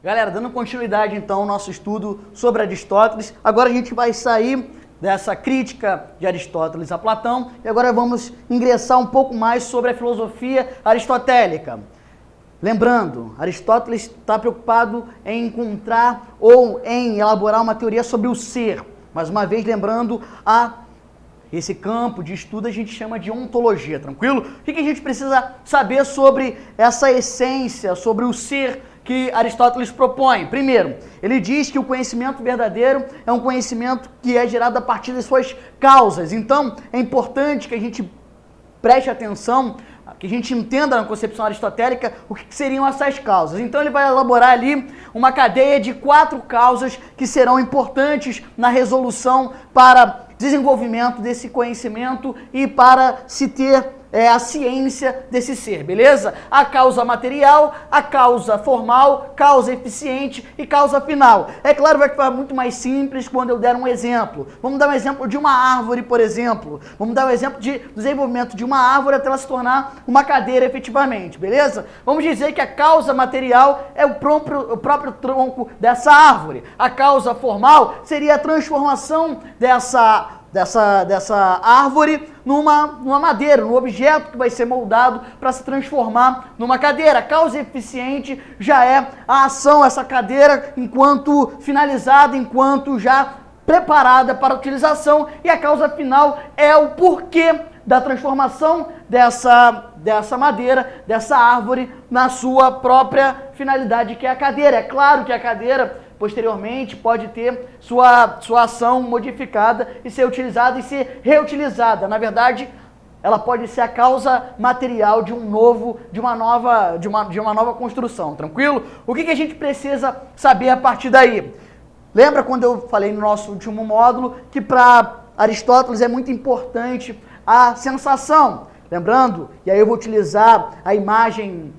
Galera, dando continuidade então ao nosso estudo sobre Aristóteles, agora a gente vai sair dessa crítica de Aristóteles a Platão e agora vamos ingressar um pouco mais sobre a filosofia aristotélica. Lembrando, Aristóteles está preocupado em encontrar ou em elaborar uma teoria sobre o ser. Mais uma vez, lembrando, esse campo de estudo a gente chama de ontologia, tranquilo? O que a gente precisa saber sobre essa essência, sobre o ser que Aristóteles propõe? Primeiro, ele diz que o conhecimento verdadeiro é um conhecimento que é gerado a partir das suas causas. Então, é importante que a gente preste atenção, que a gente entenda na concepção aristotélica o que seriam essas causas. Então ele vai elaborar ali uma cadeia de 4 causas que serão importantes na resolução para desenvolvimento desse conhecimento e para se ter a ciência desse ser, beleza? A causa material, a causa formal, causa eficiente e causa final. É claro, vai ficar muito mais simples quando eu der um exemplo. Vamos dar um exemplo de uma árvore, por exemplo. Vamos dar um exemplo de desenvolvimento de uma árvore até ela se tornar uma cadeira efetivamente, beleza? Vamos dizer que a causa material é o próprio tronco dessa árvore. A causa formal seria a transformação dessa árvore numa madeira, num objeto que vai ser moldado para se transformar numa cadeira. A causa eficiente já é a ação, essa cadeira enquanto finalizada, enquanto já preparada para utilização, e a causa final é o porquê da transformação dessa madeira, dessa árvore, na sua própria finalidade, que é a cadeira. É claro que a cadeira posteriormente pode ter sua ação modificada e ser utilizada e ser reutilizada. Na verdade, ela pode ser a causa material de uma nova construção, tranquilo? O que a gente precisa saber a partir daí? Lembra quando eu falei no nosso último módulo que para Aristóteles é muito importante a sensação? Lembrando, e aí eu vou utilizar a imagem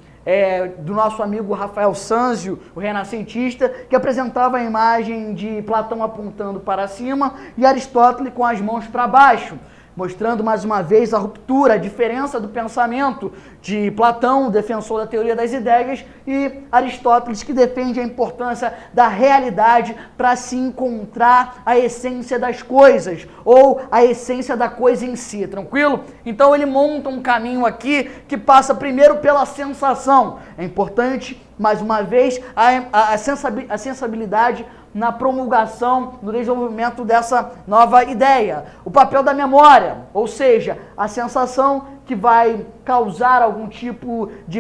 do nosso amigo Rafael Sanzio, o renascentista, que apresentava a imagem de Platão apontando para cima e Aristóteles com as mãos para baixo, mostrando mais uma vez a ruptura, a diferença do pensamento de Platão, o defensor da teoria das ideias, e Aristóteles, que defende a importância da realidade para se encontrar a essência das coisas, ou a essência da coisa em si, tranquilo? Então ele monta um caminho aqui que passa primeiro pela sensação. É importante, mais uma vez, a sensibilidade na promulgação, no desenvolvimento dessa nova ideia. O papel da memória, ou seja, a sensação que vai causar algum tipo de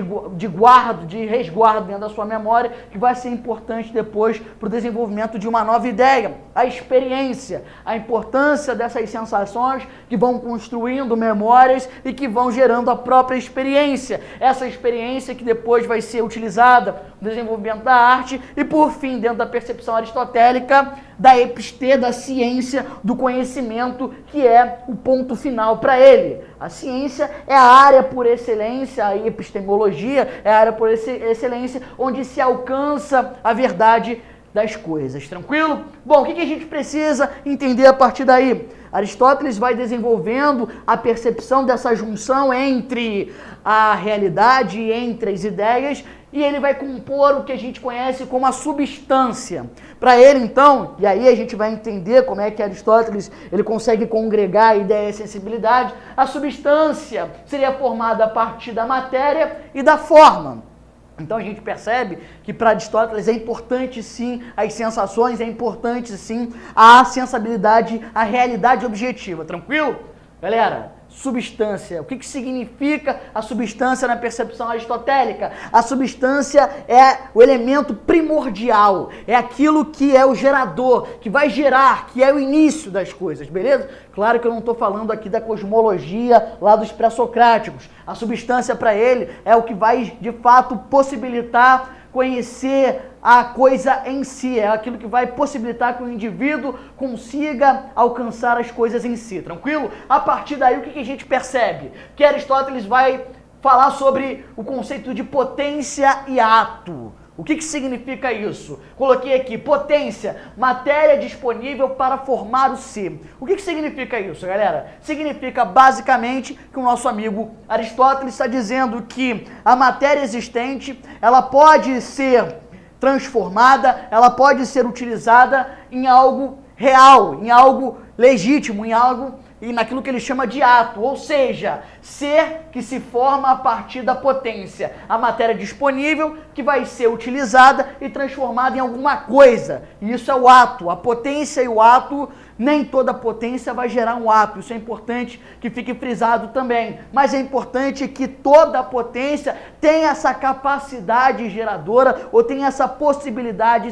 resguardo dentro da sua memória, que vai ser importante depois para o desenvolvimento de uma nova ideia. A experiência, a importância dessas sensações que vão construindo memórias e que vão gerando a própria experiência. Essa experiência que depois vai ser utilizada no desenvolvimento da arte e, por fim, dentro da percepção aristotélica, da epistê, da ciência, do conhecimento, que é o ponto final para ele. A ciência é a área por excelência, a epistemologia é a área por excelência, onde se alcança a verdade das coisas, tranquilo? Bom, o que a gente precisa entender a partir daí? Aristóteles vai desenvolvendo a percepção dessa junção entre a realidade e entre as ideias, e ele vai compor o que a gente conhece como a substância. Para ele, então, e aí a gente vai entender como é que Aristóteles ele consegue congregar a ideia e a sensibilidade, a substância seria formada a partir da matéria e da forma. Então a gente percebe que para Aristóteles é importante sim as sensações, é importante sim a sensibilidade, a realidade objetiva, tranquilo? Galera, substância, o que significa a substância na percepção aristotélica? A substância é o elemento primordial, é aquilo que é o gerador, que vai gerar, que é o início das coisas, beleza? Claro que eu não estou falando aqui da cosmologia lá dos pré-socráticos. A substância para ele é o que vai de fato possibilitar conhecer a coisa em si, é aquilo que vai possibilitar que o indivíduo consiga alcançar as coisas em si, tranquilo? A partir daí, o que a gente percebe? Que Aristóteles vai falar sobre o conceito de potência e ato. O que significa isso? Coloquei aqui, potência, matéria disponível para formar o ser. O que significa isso, galera? Significa basicamente que o nosso amigo Aristóteles está dizendo que a matéria existente, ela pode ser transformada, ela pode ser utilizada em algo real, em algo legítimo, em algo e naquilo que ele chama de ato, ou seja, ser que se forma a partir da potência, a matéria disponível que vai ser utilizada e transformada em alguma coisa. E isso é o ato, a potência e o ato, nem toda potência vai gerar um ato, isso é importante que fique frisado também, mas é importante que toda potência tenha essa capacidade geradora ou tenha essa possibilidade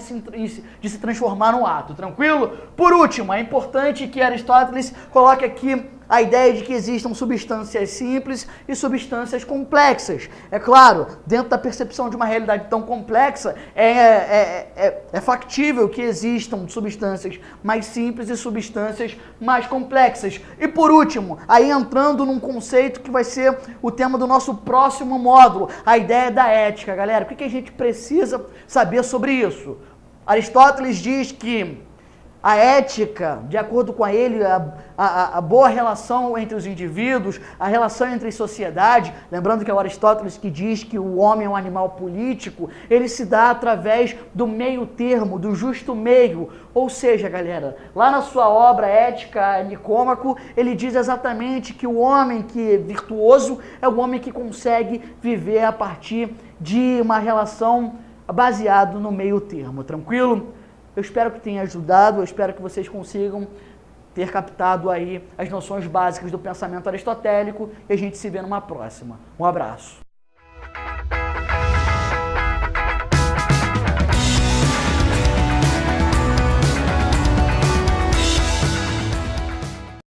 de se transformar num ato, tranquilo? Por último, é importante que Aristóteles coloque aqui a ideia de que existam substâncias simples e substâncias complexas. É claro, dentro da percepção de uma realidade tão complexa, é factível que existam substâncias mais simples e substâncias mais complexas. E por último, aí entrando num conceito que vai ser o tema do nosso próximo módulo, a ideia da ética. Galera, o que a gente precisa saber sobre isso? Aristóteles diz que a ética, de acordo com ele, a boa relação entre os indivíduos, a relação entre a sociedade, lembrando que é o Aristóteles que diz que o homem é um animal político, ele se dá através do meio termo, do justo meio. Ou seja, galera, lá na sua obra Ética Nicômaco, ele diz exatamente que o homem que é virtuoso é o homem que consegue viver a partir de uma relação baseada no meio termo, tranquilo? Eu espero que tenha ajudado, eu espero que vocês consigam ter captado aí as noções básicas do pensamento aristotélico e a gente se vê numa próxima. Um abraço.